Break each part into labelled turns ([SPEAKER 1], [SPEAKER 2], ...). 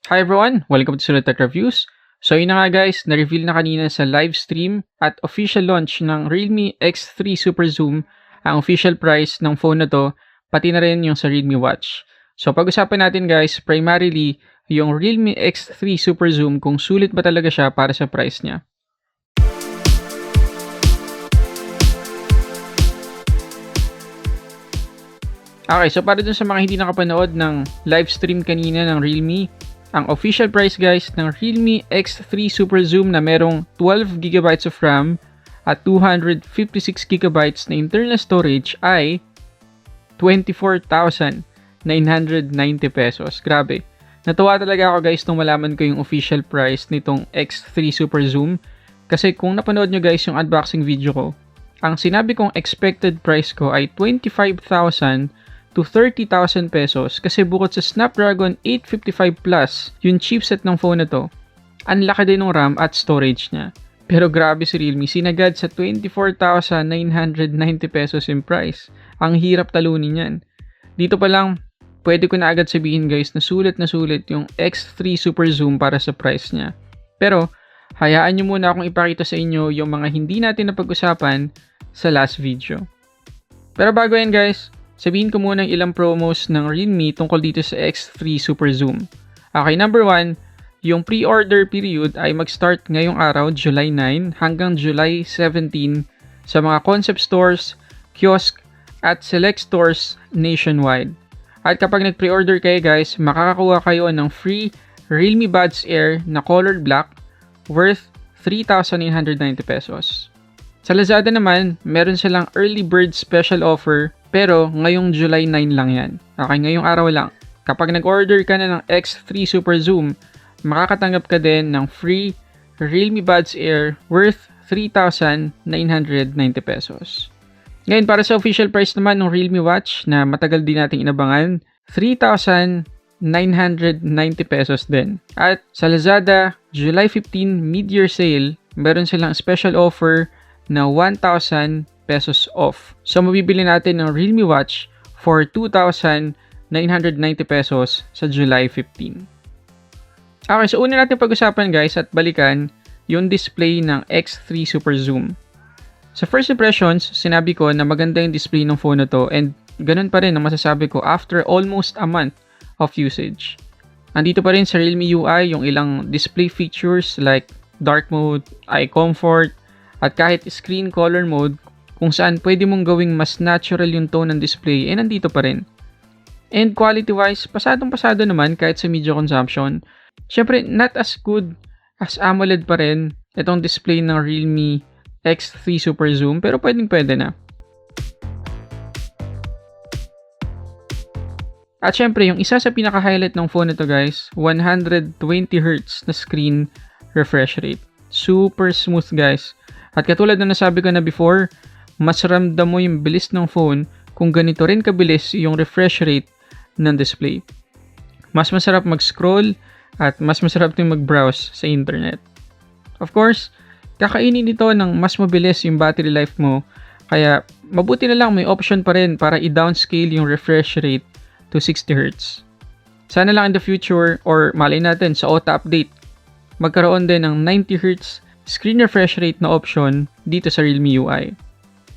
[SPEAKER 1] Hi everyone! Welcome to Sulit Tech Reviews. So yun na nga guys, na-reveal na kanina sa live stream at official launch ng realme X3 SuperZoom ang official price ng phone na to, pati na rin yung sa Realme Watch. So pag-usapan natin guys, primarily yung realme X3 SuperZoom kung sulit ba talaga siya para sa price niya. Okay, so para dun sa mga hindi nakapanood ng live stream kanina ng Realme, ang official price guys ng realme X3 SuperZoom na merong 12GB of RAM at 256GB na internal storage ay 24,990 pesos. Grabe. Natuwa talaga ako guys nung malaman ko yung official price nitong X3 SuperZoom kasi kung napanood nyo guys yung unboxing video ko, ang sinabi kong expected price ko ay 25,000 to 30,000 pesos kasi bukod sa Snapdragon 855 Plus, yung chipset ng phone na to, ang laki din ng RAM at storage niya. Pero grabe si Realme, sinagad sa 24,990 pesos in price. Ang hirap talunin yan. Dito pa lang, pwede ko na agad sabihin guys na sulit yung X3 SuperZoom para sa price niya. Pero, hayaan nyo muna akong ipakita sa inyo yung mga hindi natin napag-usapan sa last video. Pero bago yan guys, sabihin ko muna ilang promos ng Realme tungkol dito sa X3 SuperZoom. Okay, number 1, yung pre-order period ay mag-start ngayong araw, July 9 hanggang July 17 sa mga concept stores, kiosk, at select stores nationwide. At kapag nag-pre-order kayo guys, makakakuha kayo ng free Realme Buds Air na colored black worth 3,990 pesos. Sa Lazada naman, meron silang early bird special offer pero ngayong July 9 lang yan. Okay, ngayong araw lang. Kapag nag-order ka na ng X3 SuperZoom, makakatanggap ka din ng free Realme Buds Air worth 3,990 pesos. Ngayon, para sa official price naman ng Realme Watch na matagal din nating inabangan, 3,990 pesos din. At sa Lazada, July 15 mid-year sale, meron silang special offer na 1,000 pesos off. So, mabibili natin ng Realme Watch for 2,990 pesos sa July 15. Okay, so una natin pag-usapan guys at balikan yung display ng X3 SuperZoom. Sa first impressions, sinabi ko na maganda yung display ng phone na to and ganun pa rin ang masasabi ko after almost a month of usage. Andito pa rin sa Realme UI yung ilang display features like dark mode, eye comfort, at kahit screen color mode kung saan pwede mong gawing mas natural yung tone ng display nandito pa rin. And quality-wise, pasadong-pasado naman kahit sa media consumption. Syempre, not as good as AMOLED pa rin itong display ng Realme X3 SuperZoom pero pwedeng-pwede na. At syempre, yung isa sa pinaka-highlight ng phone nito guys, 120Hz na screen refresh rate. Super smooth guys. At katulad na nasabi ko na before, mas ramdam mo yung bilis ng phone kung ganito rin kabilis yung refresh rate ng display. Mas masarap mag-scroll at mas masarap din mag-browse sa internet. Of course, kakainin nito ng mas mabilis yung battery life mo, kaya mabuti na lang may option pa rin para i-downscale yung refresh rate to 60Hz. Sana lang in the future or malay natin sa auto update, magkaroon din ng 90Hz screen refresh rate na option dito sa Realme UI.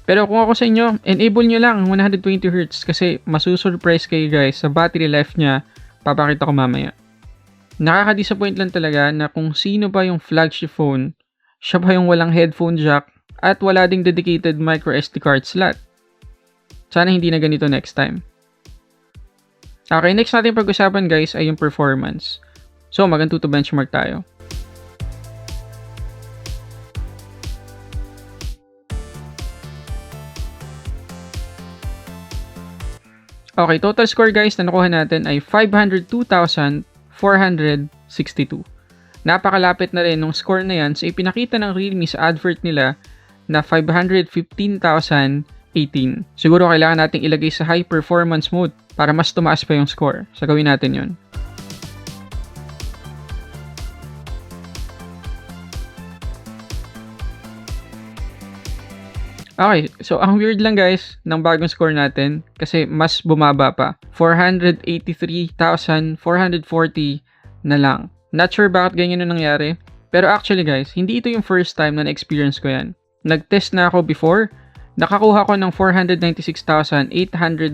[SPEAKER 1] Pero kung ako sa inyo, enable nyo lang 120Hz kasi masusurprise kayo guys sa battery life niya, papakita ko mamaya. Nakaka-disappoint lang talaga na kung sino pa yung flagship phone, siya pa yung walang headphone jack at wala ding dedicated micro SD card slot. Sana hindi na ganito next time. Okay, next natin pag-usapan guys ay yung performance. So, mag-Antutu benchmark tayo. Okay, total score guys na nakuha natin ay 502,462. Napakalapit na rin nung score na yan sa ipinakita ng Realme sa advert nila na 515,018. Siguro kailangan nating ilagay sa high performance mode para mas tumaas pa yung score. So gawin natin yun. Okay, so ang weird lang guys ng bagong score natin kasi mas bumaba pa. 483,440 na lang. Not sure bakit ganyan yung nangyari. Pero actually guys, hindi ito yung first time na na-experience ko yan. Nag-test na ako before. Nakakuha ko ng 496,809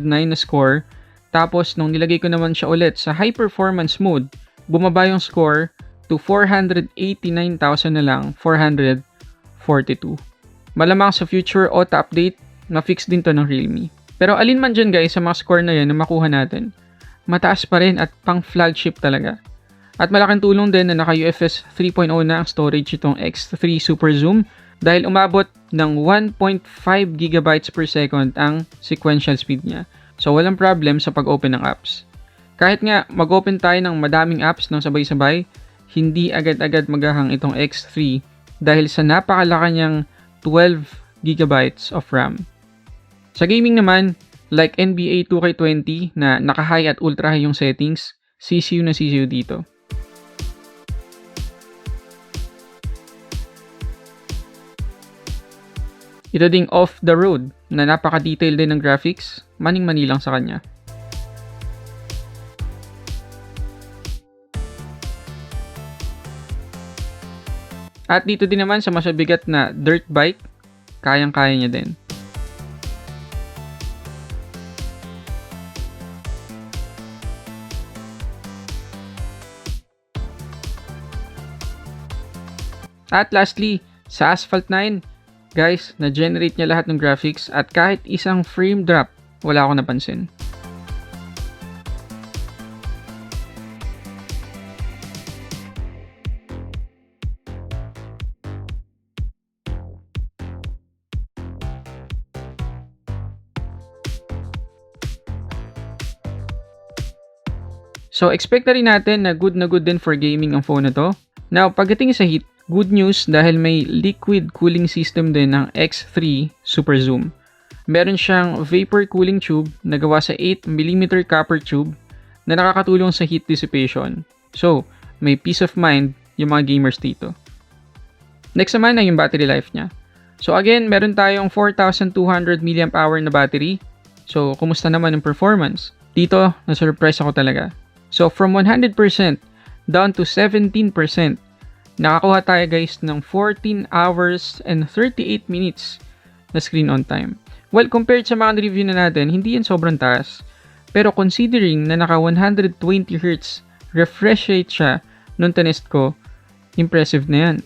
[SPEAKER 1] na score. Tapos nung nilagay ko naman siya ulit sa high performance mode, bumaba yung score to 489,000 na lang, 442. Malamang sa future auto update, ma-fix din to ng Realme. Pero alin man dyan guys sa mga score na yan na makuha natin, mataas pa rin at pang flagship talaga. At malaking tulong din na naka UFS 3.0 na ang storage itong X3 SuperZoom dahil umabot ng 1.5 GB per second ang sequential speed niya. So walang problem sa pag-open ng apps. Kahit nga mag-open tayo ng madaming apps ng sabay-sabay, hindi agad-agad maghahang itong X3 dahil sa napakalaki niyang 12 GB of RAM. Sa gaming naman, like NBA 2K20 na naka-high at ultra-high yung settings, sisiw na sisiw dito. Ito ding off the road na napaka-detail din ng graphics, maning-mani lang sa kanya. At dito din naman sa masabigat na dirt bike, kayang-kaya niya din. At lastly, sa Asphalt 9, guys, na-generate niya lahat ng graphics at kahit isang frame drop, wala akong napansin. So, expect na rin natin na good din for gaming ang phone na to. Now, pagdating sa heat, good news dahil may liquid cooling system din ng X3 SuperZoom. Meron siyang vapor cooling tube na gawa sa 8mm copper tube na nakakatulong sa heat dissipation. So, may peace of mind yung mga gamers dito. Next naman ay yung battery life niya. So again, meron tayong 4,200 mAh na battery. So, kumusta naman yung performance? Dito, na-surprise ako talaga. So, from 100% down to 17%, nakakuha tayo guys ng 14 hours and 38 minutes na screen on time. Well, compared sa mga review na natin, hindi yan sobrang taas. Pero considering na naka 120Hz refresh rate siya nung tinest ko, impressive na yan.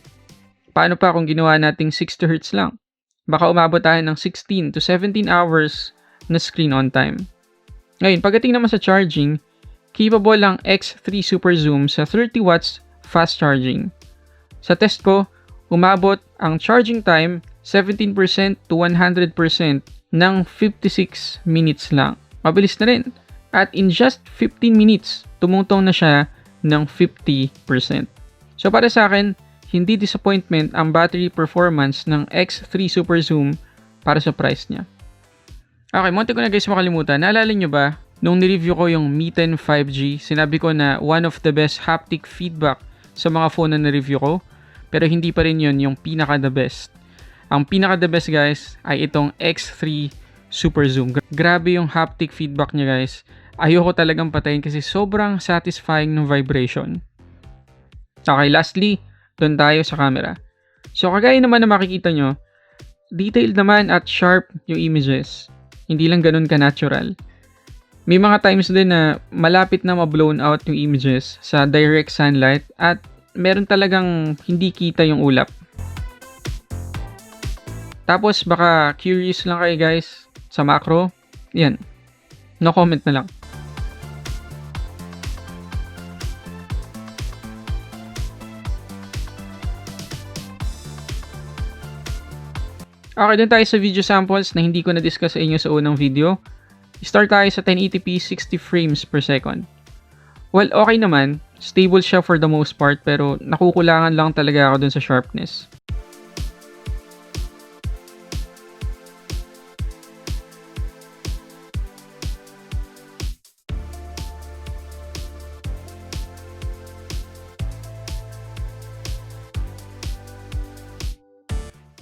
[SPEAKER 1] Paano pa kung ginawa nating 60Hz lang? Baka umabot tayo ng 16 to 17 hours na screen on time. Ngayon, pagdating naman sa charging, capable ang X3 SuperZoom sa 30 watts fast charging. Sa test ko, umabot ang charging time 17% to 100% ng 56 minutes lang. Mabilis na rin. At in just 15 minutes, tumutong na siya ng 50%. So para sa akin, hindi disappointment ang battery performance ng X3 SuperZoom para sa price niya. Okay, munti ko na guys makalimutan. Naalala nyo ba, nung nireview ko yung Mi 10 5G, sinabi ko na one of the best haptic feedback sa mga phone na nireview ko. Pero hindi pa rin yun yung pinaka-the best. Ang pinaka-the best guys ay itong X3 SuperZoom. Grabe yung haptic feedback niya guys. Ayoko talagang patayin kasi sobrang satisfying ng vibration. Okay, lastly, doon tayo sa camera. So kagaya naman na makikita nyo, detailed naman at sharp yung images. Hindi lang ganun ka-natural. May mga times din na malapit na ma-blown out yung images sa direct sunlight at meron talagang hindi kita yung ulap. Tapos baka curious lang kayo guys sa macro. Yan. No comment na lang. Okay, dun tayo sa video samples na hindi ko na-discuss sa inyo sa unang video. Start tayo sa 1080p 60 frames per second. Well, okay naman. Stable siya for the most part pero nakukulangan lang talaga ako dun sa sharpness.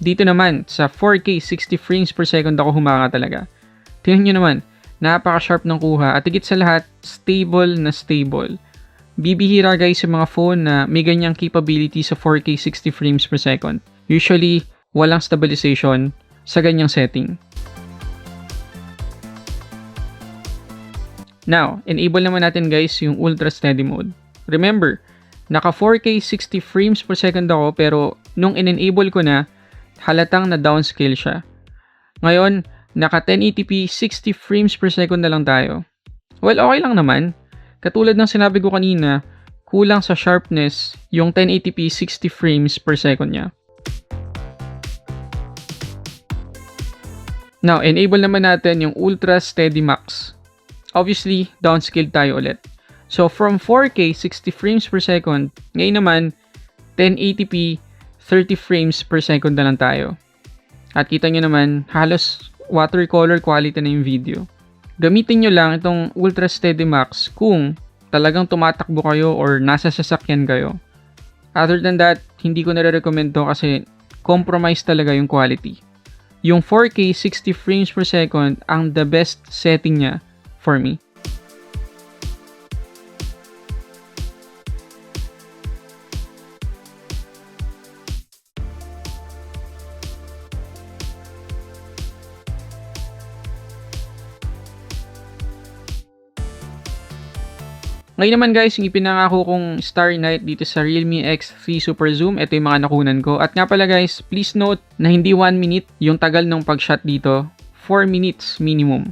[SPEAKER 1] Dito naman, sa 4K 60 frames per second ako humanga talaga. Tingnan nyo naman, napaka-sharp ng kuha at higit sa lahat, stable na stable. bibihira guys yung mga phone na may ganyang capability sa 4K 60 frames per second. Usually, walang stabilization sa ganyang setting. Now, enable naman natin guys yung ultra steady mode. Remember, naka 4K 60 frames per second ako pero nung in-enable ko na, halatang na downscale siya. Ngayon, naka 1080p 60 frames per second na lang tayo. Well, okay lang naman. Katulad ng sinabi ko kanina, kulang sa sharpness yung 1080p 60 frames per second niya. Now, enable naman natin yung ultra steady max. Obviously, downscale tayo ulit. So, from 4K 60 frames per second, ngayon naman, 1080p 30 frames per second na lang tayo. At kita nyo naman, halos watercolor quality na yung video. Gamitin nyo lang itong ultra steady max kung talagang tumatakbo kayo or nasa sasakyan kayo. Other than that, hindi ko nare-recommend to kasi compromise talaga yung quality. Yung 4K 60 frames per second ang the best setting niya for me. Ngayon naman guys, yung ipinangako kong Starry Night dito sa Realme X3 SuperZoom, ito yung mga nakunan ko. At nga pala guys, please note na hindi 1 minute yung tagal ng pag-shot dito, 4 minutes minimum.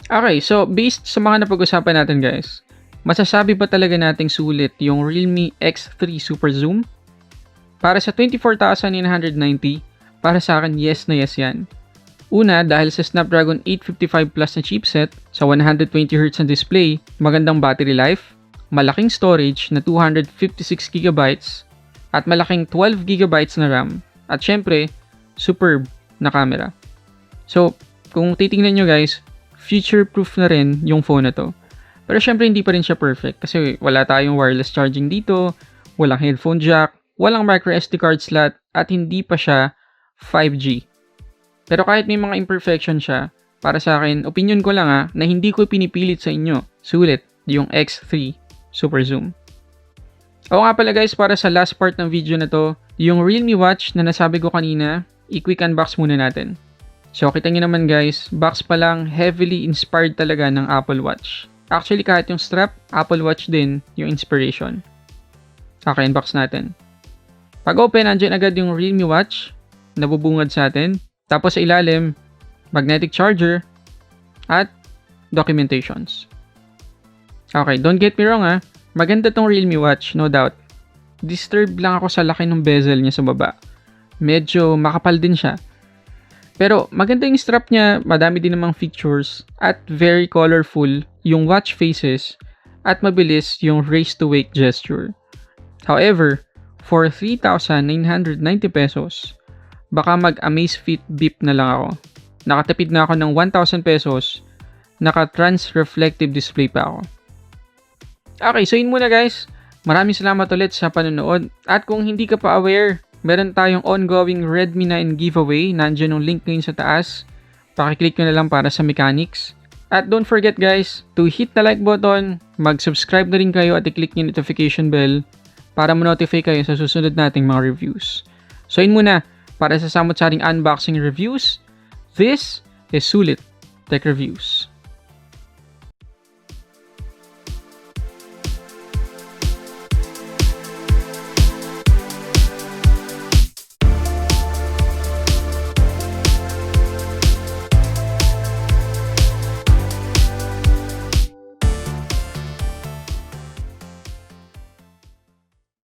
[SPEAKER 1] Okay, so based sa mga napag-usapan natin guys, masasabi ba talaga nating sulit yung Realme X3 SuperZoom? Para sa 24,990, para sa akin yes na yes yan. Una, dahil sa Snapdragon 855 Plus na chipset, sa 120Hz na display, magandang battery life, malaking storage na 256GB, at malaking 12GB na RAM, at syempre, superb na camera. So, kung titingnan nyo guys, future-proof na rin yung phone na to. Pero syempre hindi pa rin siya perfect kasi wala tayong wireless charging dito, walang headphone jack, walang micro SD card slot, at hindi pa siya 5G. Pero kahit may mga imperfection siya, para sa akin, opinion ko lang na hindi ko pinipilit sa inyo, sulit yung X3 SuperZoom. O nga pala guys, para sa last part ng video na to, yung Realme Watch na nasabi ko kanina, i-quick unbox muna natin. So, kita nyo naman guys, box pa lang, heavily inspired talaga ng Apple Watch. Actually, kahit yung strap, Apple Watch din yung inspiration. Kaka-unbox natin. Pag open, andyan agad yung Realme Watch, nabubungad sa atin. Tapos sa ilalim, magnetic charger, at documentations. Okay, don't get me wrong maganda tong Realme Watch, no doubt. Disturbed lang ako sa laki ng bezel niya sa baba. Medyo makapal din siya. Pero maganda yung strap niya, madami din namang features, at very colorful yung watch faces, at mabilis yung raise to wake gesture. However, for 3,990 pesos, baka mag-Amazfit beep na lang ako. Nakatipid na ako ng 1,000 pesos, naka-trans reflective display pa ako. Okay, so yun muna guys. Maraming salamat ulit sa panonood, at kung hindi ka pa aware, meron tayong ongoing Redmi 9 giveaway. Nandiyan yung link ngayon sa taas. Pakiclick nyo na lang para sa mechanics. At don't forget guys, to hit the like button, mag-subscribe na rin kayo at i-click yung notification bell para ma-notify kayo sa susunod nating mga reviews. So yun muna, para sa samot-saring unboxing reviews, this is Sulit Tech Reviews.